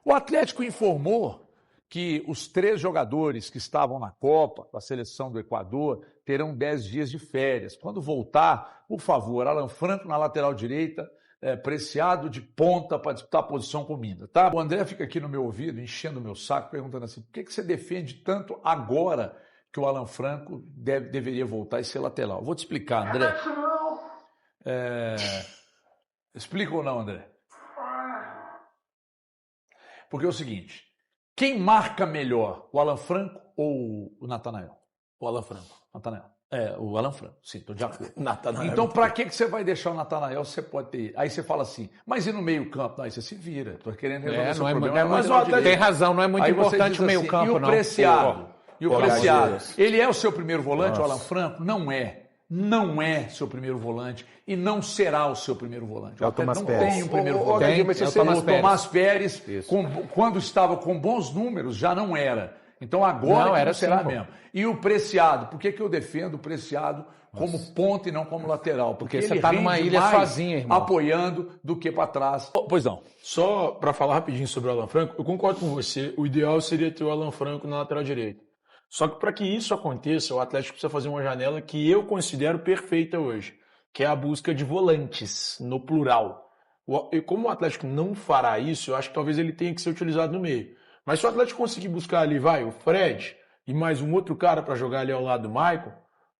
O Atlético informou que os 3 jogadores que estavam na Copa, da seleção do Equador, terão 10 dias de férias. Quando voltar, por favor, Alan Franco na lateral direita, Preciado de ponta para disputar a posição com Mina, tá? O André fica aqui no meu ouvido, enchendo o meu saco, perguntando assim, por que você defende tanto agora que o Alan Franco deveria voltar e ser lateral? Vou te explicar, André. Explica ou não, André? Porque é o seguinte, quem marca melhor, o Alan Franco ou o Natanael? O Alan Franco. Natanael. O Alan Franco, sim, estou de acordo. Natanael. Então, para que você vai deixar o Natanael? Você pode ter. Aí você fala assim, mas e no meio-campo? Não, aí você se vira. Estou querendo resolver seu problema. Mas o Atlético tem razão, não é muito importante o meio-campo, não. E o Preciado? Ele é o seu primeiro volante, o Alan Franco? Não é. Não é seu primeiro volante e não será o seu primeiro volante. É o Tomás Pérez. Não tem um primeiro volante. O Tomás Pérez, quando estava com bons números, já não era. Então agora não será mesmo. E o Preciado, por que eu defendo o Preciado como ponta e não como lateral? Porque você está numa ilha sozinho, irmão. Apoiando do que para trás. Pois não. Só para falar rapidinho sobre o Alan Franco, eu concordo com você. O ideal seria ter o Alan Franco na lateral direita. Só que para que isso aconteça, o Atlético precisa fazer uma janela que eu considero perfeita hoje, que é a busca de volantes, no plural. E como o Atlético não fará isso, eu acho que talvez ele tenha que ser utilizado no meio. Mas se o Atlético conseguir buscar ali, o Fred e mais um outro cara para jogar ali ao lado do Maicon,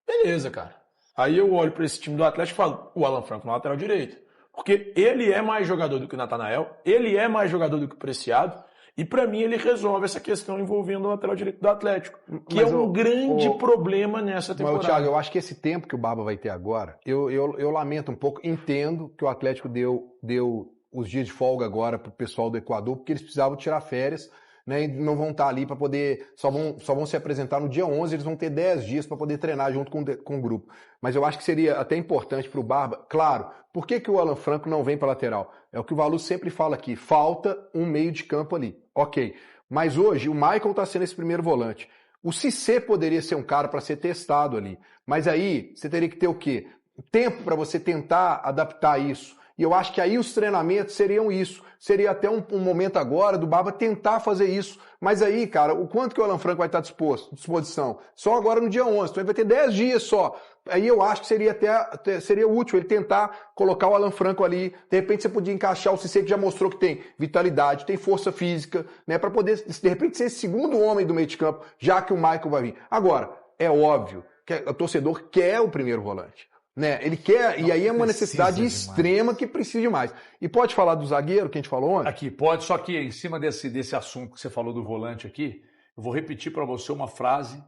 beleza, cara. Aí eu olho para esse time do Atlético e falo, o Alan Franco na lateral direita. Porque ele é mais jogador do que o Natanael, ele é mais jogador do que o Preciado, e para mim ele resolve essa questão envolvendo o lateral direito do Atlético, que é um grande problema nessa temporada. Mas, Thiago, eu acho que esse tempo que o Barba vai ter agora, eu lamento um pouco, entendo que o Atlético deu os dias de folga agora pro pessoal do Equador, porque eles precisavam tirar férias, né, e não vão estar ali para poder, só vão se apresentar no dia 11, eles vão ter 10 dias para poder treinar junto com o grupo. Mas eu acho que seria até importante para o Barba, claro, por que o Alan Franco não vem para lateral? É o que o Valu sempre fala aqui, falta um meio de campo ali, ok. Mas hoje o Michael está sendo esse primeiro volante. O Cissé poderia ser um cara para ser testado ali, mas aí você teria que ter o quê? Tempo para você tentar adaptar isso. E eu acho que aí os treinamentos seriam isso. Seria até um momento agora do Barba tentar fazer isso. Mas aí, cara, o quanto que o Alan Franco vai estar à disposição? Só agora no dia 11. Então ele vai ter 10 dias só. Aí eu acho que seria útil ele tentar colocar o Alan Franco ali. De repente você podia encaixar o Cissé, que já mostrou que tem vitalidade, tem força física, né? Para poder, de repente, ser esse segundo homem do meio de campo, já que o Michael vai vir. Agora, é óbvio que o torcedor quer o primeiro volante. Né? Ele quer, e aí é uma necessidade extrema que precisa de mais. E pode falar do zagueiro que a gente falou ontem? Aqui, pode, só que em cima desse assunto que você falou do volante aqui, eu vou repetir para você uma frase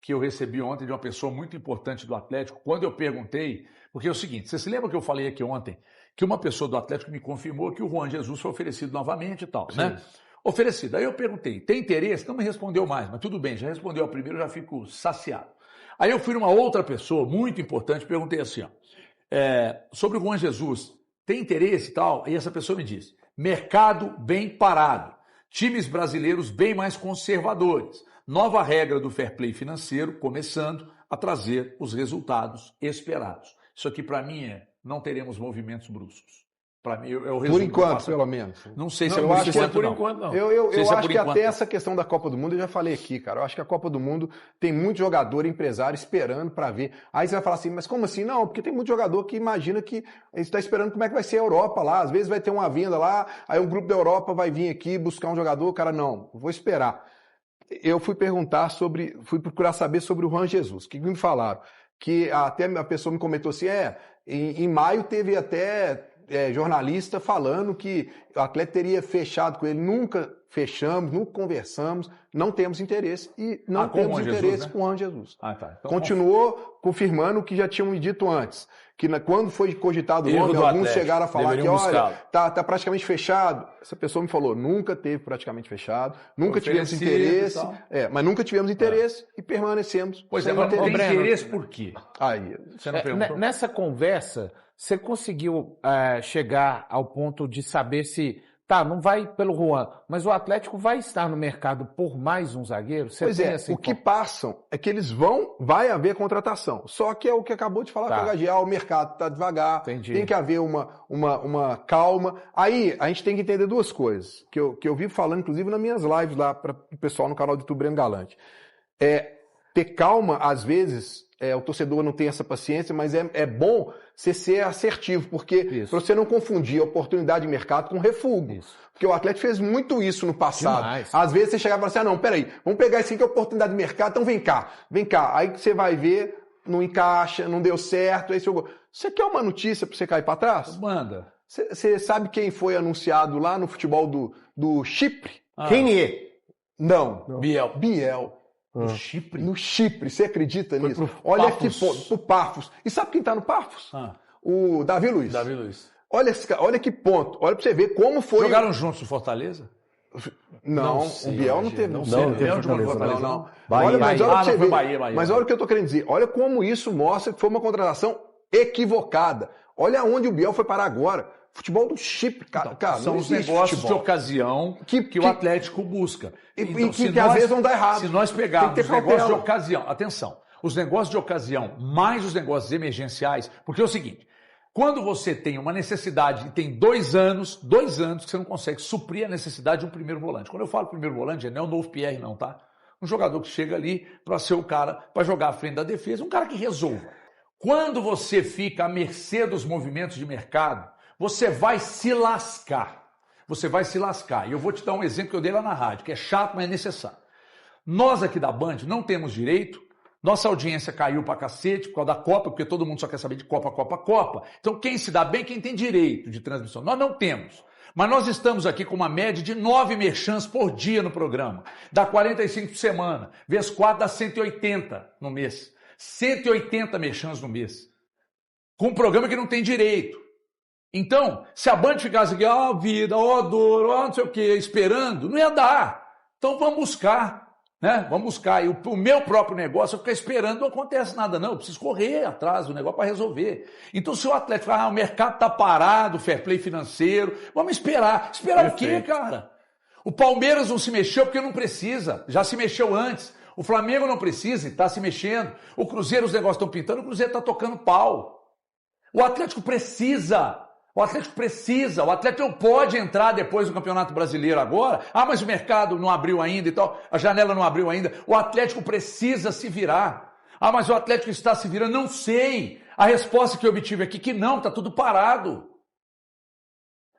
que eu recebi ontem de uma pessoa muito importante do Atlético, quando eu perguntei, porque é o seguinte, você se lembra que eu falei aqui ontem, que uma pessoa do Atlético me confirmou que o Juan Jesus foi oferecido novamente e tal, né? Oferecido. Aí eu perguntei, tem interesse? Não me respondeu mais, mas tudo bem, já respondeu ao primeiro, já fico saciado. Aí eu fui numa outra pessoa, muito importante, perguntei assim, sobre o Juan Jesus, tem interesse e tal? Aí essa pessoa me disse, mercado bem parado, times brasileiros bem mais conservadores, nova regra do fair play financeiro começando a trazer os resultados esperados. Isso aqui para mim não teremos movimentos bruscos. Para mim, é o resumo. Por enquanto, pelo menos. Não sei se é por enquanto, não. Eu acho que até essa questão da Copa do Mundo, eu já falei aqui, cara. Eu acho que a Copa do Mundo tem muito jogador, empresário, esperando para ver. Aí você vai falar assim, mas como assim? Não, porque tem muito jogador que imagina que ele está esperando como é que vai ser a Europa lá. Às vezes vai ter uma vinda lá, aí um grupo da Europa vai vir aqui buscar um jogador. Cara, não, vou esperar. Eu fui procurar saber sobre o Juan Jesus. O que me falaram? Que até a pessoa me comentou assim, em maio teve até... jornalista falando que o Atlético teria fechado com ele. Nunca fechamos, nunca conversamos, não temos interesse e não temos interesse com o Juan Jesus. Então, continuou confirmando o que já tinham me dito antes, que quando foi cogitado ontem, alguns chegaram a falar que, olha, tá praticamente fechado. Essa pessoa me falou, nunca teve praticamente fechado, nunca tivemos interesse, mas nunca tivemos interesse e permanecemos. Pois é, mas tem interesse por quê? Aí, você não perguntou? Nessa conversa, você conseguiu chegar ao ponto de saber se Tá, não vai pelo Juan, mas o Atlético vai estar no mercado por mais um zagueiro? Pois é, o que passam é que eles vai haver contratação. Só que é o que acabou de falar com a HGA, o mercado está devagar, tem que haver uma calma. Aí a gente tem que entender duas coisas, que eu vivo falando, inclusive, nas minhas lives lá para o pessoal no canal do YouTube Breno Galante. Ter calma, às vezes, o torcedor não tem essa paciência, mas é bom você ser assertivo, porque para você não confundir a oportunidade de mercado com refúgio. Isso. Porque o Atlético fez muito isso no passado. Demais. Às vezes você chegava e falava assim, não, peraí, vamos pegar isso aqui que é oportunidade de mercado, então vem cá. Aí você vai ver, não encaixa, não deu certo, aí você jogou. Você quer uma notícia para você cair para trás? Manda. Você sabe quem foi anunciado lá no futebol do Chipre? Renier. Não. Biel. No Chipre? No Chipre, você acredita nisso? Olha que ponto, pro Pafos. E sabe quem tá no Pafos? O Davi Luiz. Olha que ponto. Olha pra você ver como foi... Jogaram juntos no Fortaleza? Não, o Biel não teve. Não teve Fortaleza, não. Bahia. Bahia. Mas olha o que eu tô querendo dizer. Olha como isso mostra que foi uma contratação equivocada. Olha onde o Biel foi parar agora. Futebol do Chipre, cara. São os negócios de ocasião que o Atlético busca. Então, que às vezes não dá errado. Se nós pegarmos os negócios de ocasião, atenção, os negócios de ocasião mais os negócios emergenciais, porque é o seguinte, quando você tem uma necessidade e tem 2 anos que você não consegue suprir a necessidade de um primeiro volante. Quando eu falo primeiro volante, não é o novo Pierre não, tá? Um jogador que chega ali para ser o cara, para jogar à frente da defesa, um cara que resolva. Quando você fica à mercê dos movimentos de mercado, você vai se lascar. E eu vou te dar um exemplo que eu dei lá na rádio, que é chato, mas é necessário. Nós aqui da Band não temos direito, nossa audiência caiu pra cacete por causa da Copa, porque todo mundo só quer saber de Copa. Então quem se dá bem, quem tem direito de transmissão. Nós não temos. Mas nós estamos aqui com uma média de 9 merchans por dia no programa. Dá 45 por semana. Vezes 4 dá 180 no mês. 180 merchans no mês. Com um programa que não tem direito. Então, se a Band ficasse aqui, vida, dor, não sei o que, esperando, não ia dar. Então vamos buscar, né? Vamos buscar. E o meu próprio negócio, eu ficar esperando, não acontece nada não, eu preciso correr atrás do negócio para resolver. Então se o Atlético falar, o mercado está parado, fair play financeiro, vamos esperar. Esperar o quê, cara? O Palmeiras não se mexeu porque não precisa, já se mexeu antes. O Flamengo não precisa e está se mexendo. O Cruzeiro, os negócios estão pintando, o Cruzeiro está tocando pau. O Atlético precisa. O Atlético não pode entrar depois do Campeonato Brasileiro agora. Mas o mercado não abriu ainda e tal, a janela não abriu ainda. O Atlético precisa se virar. Mas o Atlético está se virando, não sei. A resposta que eu obtive aqui que não, está tudo parado.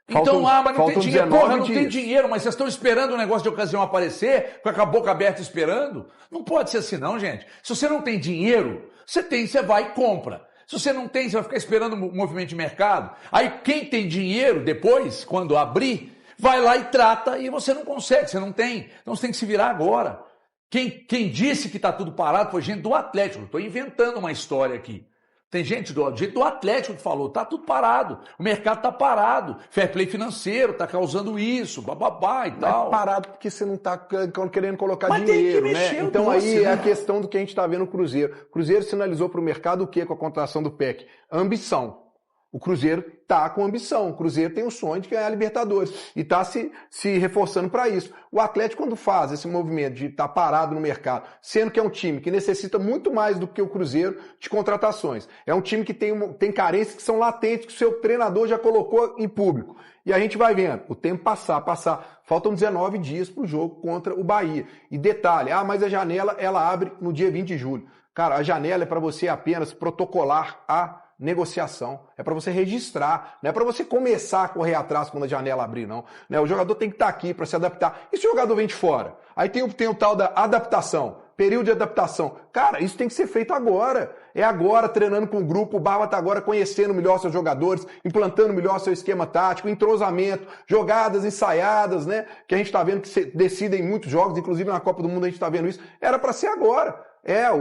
Então, mas não tem dinheiro. Porra, não tem dinheiro, mas vocês estão esperando o negócio de ocasião aparecer, com a boca aberta esperando? Não pode ser assim não, gente. Se você não tem dinheiro, você vai e compra. Se você não tem, você vai ficar esperando o movimento de mercado. Aí quem tem dinheiro depois, quando abrir, vai lá e trata e você não consegue, você não tem. Então você tem que se virar agora. Quem disse que está tudo parado foi gente do Atlético. Estou inventando uma história aqui. Tem gente do Atlético que falou, tá tudo parado, o mercado tá parado, fair play financeiro tá causando isso, bababá e tal. É parado porque você não tá querendo colocar dinheiro, né? Então aí é a questão do que a gente tá vendo no Cruzeiro. O Cruzeiro sinalizou pro mercado o quê com a contratação do PEC? Ambição. O Cruzeiro tá com ambição, o Cruzeiro tem o sonho de ganhar a Libertadores e tá se reforçando para isso. O Atlético, quando faz esse movimento de estar parado no mercado, sendo que é um time que necessita muito mais do que o Cruzeiro de contratações, é um time que tem carências que são latentes, que o seu treinador já colocou em público. E a gente vai vendo o tempo passar. Faltam 19 dias para o jogo contra o Bahia. E detalhe, mas a janela ela abre no dia 20 de julho. Cara, a janela é para você apenas protocolar a negociação, é para você registrar, não é para você começar a correr atrás quando a janela abrir, não. O jogador tem que estar aqui para se adaptar. E se o jogador vem de fora? Aí tem o tal da adaptação, período de adaptação. Cara, isso tem que ser feito agora. É agora, treinando com o grupo, o Barba está agora conhecendo melhor seus jogadores, implantando melhor seu esquema tático, entrosamento, jogadas ensaiadas, né? Que a gente está vendo que decidem muitos jogos, inclusive na Copa do Mundo a gente está vendo isso. Era para ser agora.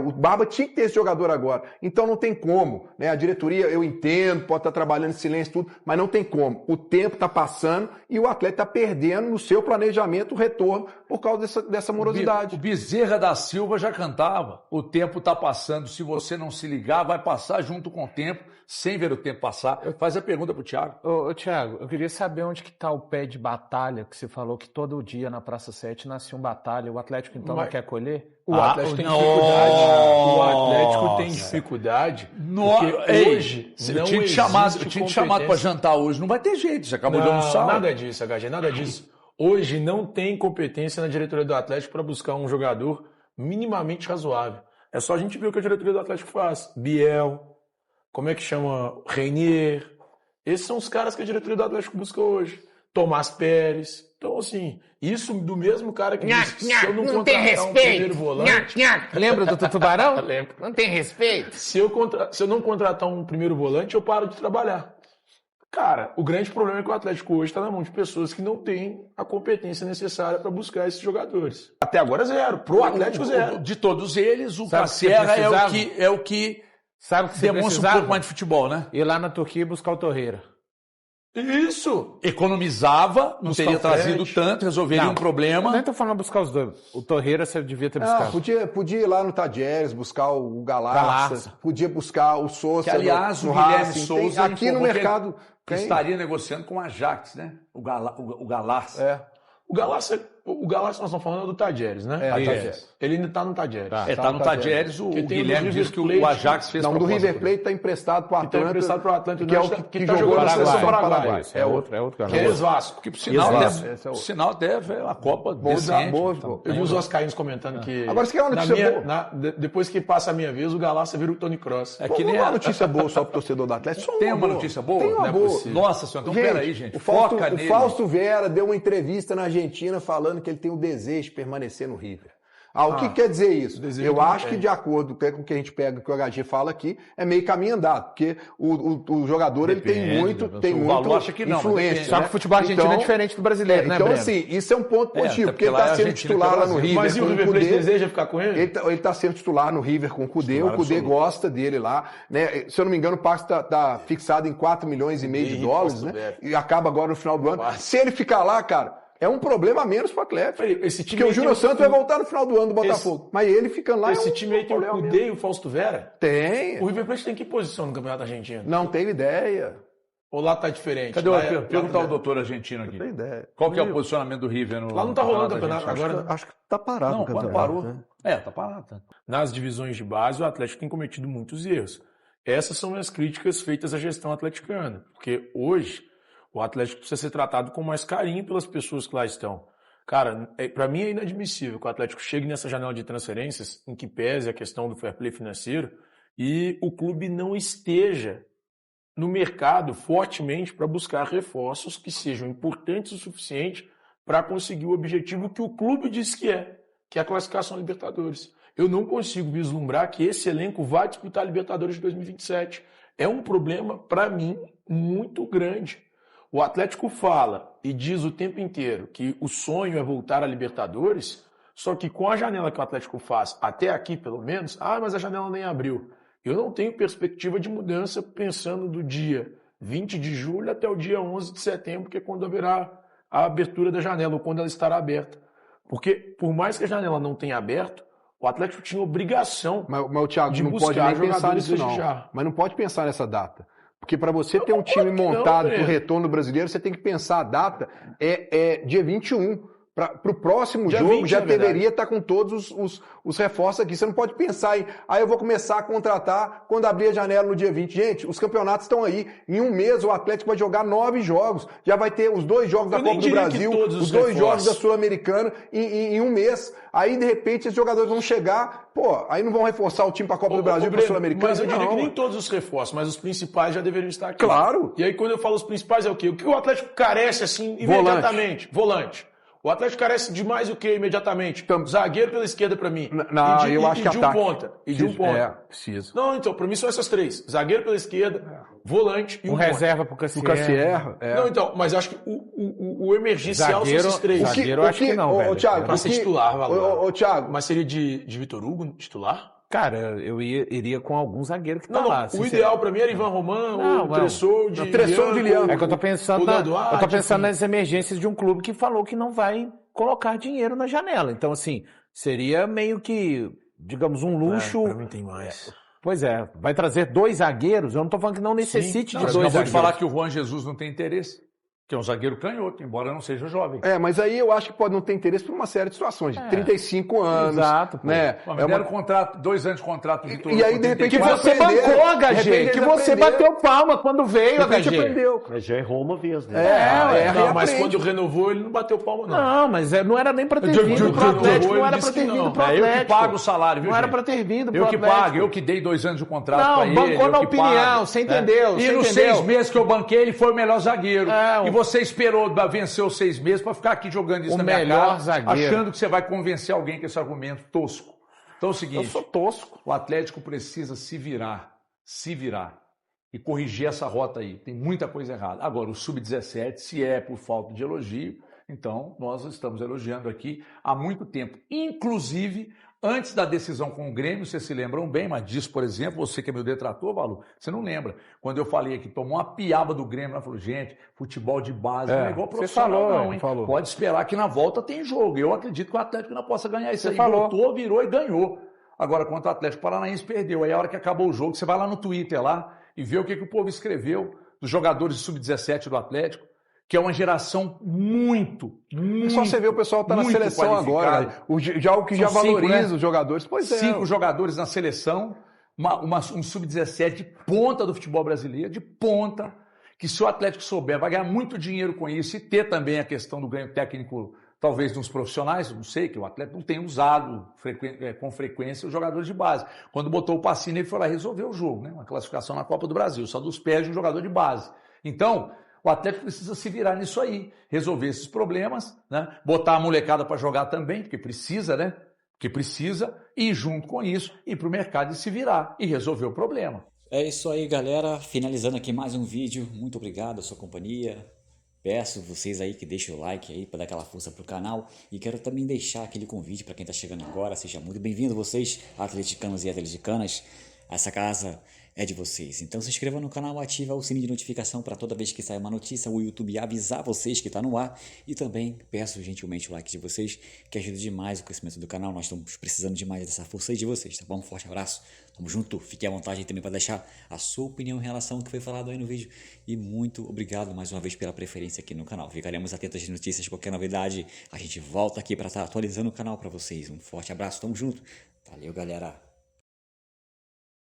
O Barba tinha que ter esse jogador agora. Então não tem como, né? A diretoria, eu entendo, pode estar trabalhando em silêncio e tudo, mas não tem como. O tempo está passando e o atleta está perdendo no seu planejamento o retorno por causa dessa morosidade. O Bezerra da Silva já cantava. O tempo está passando, se você não se ligar, vai passar junto com o tempo, sem ver o tempo passar. Faz a pergunta pro Thiago. Ô, Thiago, eu queria saber onde que tá o pé de batalha, que você falou que todo dia na Praça 7 nascia um batalha. O Atlético, então, não quer colher? O Atlético tem dificuldade. O Atlético tem dificuldade. Porque hoje eu tinha te chamado para jantar hoje. Não vai ter jeito, você acabou de almoçar. Nada disso, HG, nada disso. Hoje não tem competência na diretoria do Atlético para buscar um jogador minimamente razoável. É só a gente ver o que a diretoria do Atlético faz. Biel, como é que chama? Reinier. Esses são os caras que a diretoria do Atlético busca hoje. Tomás Pérez. Então, assim, isso do mesmo cara que disse, se eu não contratar um primeiro volante... Lembra do Tubarão? Lembro. Não tem respeito? Se eu não contratar um primeiro volante, eu paro de trabalhar. Cara, o grande problema é que o Atlético hoje está na mão de pessoas que não têm a competência necessária para buscar esses jogadores. Até agora, zero. Pro Atlético, zero. De todos eles, o Cacerra é o que Sabe o que você demonstra precisava? um pouco mais de futebol, né? Ir lá na Turquia e buscar o Torreira. Isso! Economizava, não Buscar teria o trazido frete. tanto, resolveria um Eu problema. nem tô falando buscar os dois. O Torreira você devia ter buscado. Podia ir lá no Tadieres, buscar o Galarça, podia buscar o Souza. Que, aliás, no o Guilherme Racing. Souza Aqui no mercado... que estaria negociando com o Ajax, né? O Galarça. O Galarça nós estamos falando do Tadieres, né? Tadieres. Ele ainda está no Tadieres. Tá no Tadieres, o Que tem Guilherme do disse que River o Ajax fez Não, do proposta River por Plate está emprestado para o Está Atlanta. emprestado para o Atlanta, que é o que tá jogou jogando na seleção Paraguai. Paraguai. É outro Que é ex-Vasco. Que, por sinal, Exato. sinal deve a Copa Boa, decente. Eu vi os oscaínos comentando que... Agora, você quer uma notícia boa? Depois que passa a minha vez, o Galarça vira o Tony Cross. É que nem uma notícia boa só para o torcedor do Atlético. Tem uma notícia boa? Tem uma Não é boa. possível. Nossa senhora, então peraí, gente. O Foca nele. Fausto Vera deu uma entrevista na Argentina falando que ele tem o desejo de permanecer no River. O que quer dizer isso? Eu acho que, de acordo com o que a gente pega, que o HG fala aqui, é meio caminho andado, porque o jogador ele tem muito acha que não, influência. Só que o futebol argentino é diferente do brasileiro, né, Então, Breno? assim, isso é um ponto positivo, porque ele lá está é sendo Argentina titular que é lá no Brasil. River. Mas e o com River Plate deseja ficar com ele? Ele está sendo titular no River com o Cudê, o Cudê gosta dele lá, né? Se eu não me engano, o passe está fixado em 4,5 milhões de dólares, né? E acaba agora no final do ano. Se ele ficar lá, cara, é um problema a menos pro Atlético. Porque o Júnior Santos vai voltar no final do ano do Botafogo. Mas ele ficando lá Esse time aí tem o Cudê e o Fausto Vera? Tem. O River Plate tem que posição no Campeonato Argentino? Não tenho ideia. Ou lá tá diferente? Cadê o perguntar ao doutor argentino aqui? Não tenho ideia. Qual que é o posicionamento do River no... Lá não tá rolando o campeonato agora. Acho que tá parado Não, o quando campeonato. parou. Né? Tá parado. Nas divisões de base, o Atlético tem cometido muitos erros. Essas são as críticas feitas à gestão atleticana. Porque hoje, o Atlético precisa ser tratado com mais carinho pelas pessoas que lá estão. Cara, para mim é inadmissível que o Atlético chegue nessa janela de transferências, em que pese a questão do fair play financeiro, e o clube não esteja no mercado fortemente para buscar reforços que sejam importantes o suficiente para conseguir o objetivo que o clube diz que é a classificação à Libertadores. Eu não consigo vislumbrar que esse elenco vai disputar a Libertadores de 2027. É um problema, para mim, muito grande. O Atlético fala e diz o tempo inteiro que o sonho é voltar à Libertadores, só que com a janela que o Atlético faz, até aqui pelo menos, mas a janela nem abriu. Eu não tenho perspectiva de mudança pensando do dia 20 de julho até o dia 11 de setembro, que é quando haverá a abertura da janela, ou quando ela estará aberta. Porque, por mais que a janela não tenha aberto, o Atlético tinha obrigação mas o Thiago de não buscar pode nem pensar jogadores nisso, desde não. já. Mas não pode pensar nessa data. Porque para você ter um time montado para o retorno brasileiro, você tem que pensar a data dia 21. Para o próximo Dia jogo 20, já na verdade. deveria estar com todos os reforços aqui. Você não pode pensar em, eu vou começar a contratar quando abrir a janela no dia 20. Gente, os campeonatos estão aí. Em um mês o Atlético vai jogar 9 jogos. Já vai ter os 2 jogos da Copa do Brasil, os 2 jogos da Sul-Americana em um mês. Aí, de repente, esses jogadores vão chegar, aí não vão reforçar o time para a Copa do Brasil e para a Sul-Americana. Mas eu diria que nem todos os reforços, mas os principais já deveriam estar aqui. Claro. E aí, quando eu falo os principais, é o quê? O que o Atlético carece, assim, imediatamente? Volante. O Atlético carece de mais o que imediatamente? Zagueiro pela esquerda pra mim. Não, eu acho que de um ataque. ponta. E de um ponta. Preciso. Não, então, pra mim são essas três. Zagueiro pela esquerda, volante e um ponta. reserva pro Cassier. O Cassier. Não, então, mas eu acho que o emergencial são esses três. Zagueiro eu acho que não, velho. Thiago, Pra ser titular, Valor. Ô, Thiago. Mas seria de Vitor Hugo titular? Cara, eu iria com algum zagueiro que tá Não, lá. o ideal pra mim era Ivan Roman, Não, o Tressor de Willian. É que eu tô pensando, nas emergências de um clube que falou que não vai colocar dinheiro na janela. Então, assim, seria meio que, digamos, um luxo. Pra mim tem mais. Pois é, vai trazer 2 zagueiros. Eu não tô falando que não necessite de 2 zagueiros. zagueiros. Falar que o Juan Jesus não tem interesse. Que é um zagueiro canhoto, embora não seja jovem. Mas aí eu acho que pode não ter interesse por uma série de situações. De 35 anos. Exato. Né? Mas deram contrato, 2 anos de contrato do Vitor Hugo. E aí, de repente, Que você bancou, HG. Que você bateu palma quando veio, HG. Aprendeu. Mas já errou uma vez, né? Não, mas quando renovou, ele não bateu palma, não. Não, mas não era nem pra ter vindo pro Atlético. Não era pra ter vindo pro Atlético. Eu que pago o salário, viu, Não era gente? pra ter vindo pro Eu que Atlético. pago, eu que dei 2 anos de contrato pra ele. Não, bancou na que opinião, pago, você entendeu? E você nos entendeu? 6 meses que eu banquei, ele foi o melhor zagueiro. E o- você esperou vencer os 6 meses pra ficar aqui jogando isso O na minha melhor cara, zagueiro. achando que você vai convencer alguém com esse argumento tosco. Então é o Eu seguinte, sou tosco. o Atlético precisa se virar e corrigir essa rota aí. Tem muita coisa errada. Agora, o Sub-17, se é por falta de elogio, então nós estamos elogiando aqui há muito tempo. Inclusive, antes da decisão com o Grêmio, vocês se lembram bem, mas disso, por exemplo, você que é meu detrator, Valu, você não lembra. Quando eu falei aqui, tomou uma piaba do Grêmio, ela falou, gente, futebol de base não é igual profissional não, hein? Falou. Pode esperar que na volta tem jogo. Eu acredito que o Atlético não possa ganhar isso aí. falou. Voltou, virou e ganhou. Agora, contra o Atlético Paranaense, perdeu. Aí a hora que acabou o jogo, você vai lá no Twitter lá e vê o que o povo escreveu dos jogadores de Sub-17 do Atlético, que é uma geração muito Só você vê o pessoal tá na muito seleção agora. Né? O que São já 5, valoriza né? os jogadores. Pois é. 5 jogadores na seleção, um Sub-17 de ponta do futebol brasileiro, de ponta, que se o Atlético souber, vai ganhar muito dinheiro com isso e ter também a questão do ganho técnico, talvez dos profissionais, não sei, que o Atlético não tem usado com frequência os jogadores de base. Quando botou o Pacini, ele foi lá resolver o jogo, né? Uma classificação na Copa do Brasil, só dos pés de um jogador de base. Então, o Atlético precisa se virar nisso aí, resolver esses problemas, né? Botar a molecada para jogar também, porque precisa, né? Porque precisa, e junto com isso, ir para o mercado e se virar e resolver o problema. É isso aí, galera. Finalizando aqui mais um vídeo. Muito obrigado a sua companhia. Peço vocês aí que deixem o like aí para dar aquela força pro canal. E quero também deixar aquele convite para quem está chegando agora. Seja muito bem-vindo vocês, atleticanos e atleticanas. Essa casa é de vocês. Então se inscreva no canal, ativa o sininho de notificação para toda vez que sair uma notícia, o YouTube avisar vocês que está no ar. E também peço gentilmente o like de vocês, que ajuda demais o crescimento do canal. Nós estamos precisando demais dessa força aí de vocês, tá bom? Um forte abraço, tamo junto. Fique à vontade aí também para deixar a sua opinião em relação ao que foi falado aí no vídeo. E muito obrigado mais uma vez pela preferência aqui no canal. Ficaremos atentos às notícias, qualquer novidade. A gente volta aqui para estar atualizando o canal para vocês. Um forte abraço, tamo junto. Valeu, galera.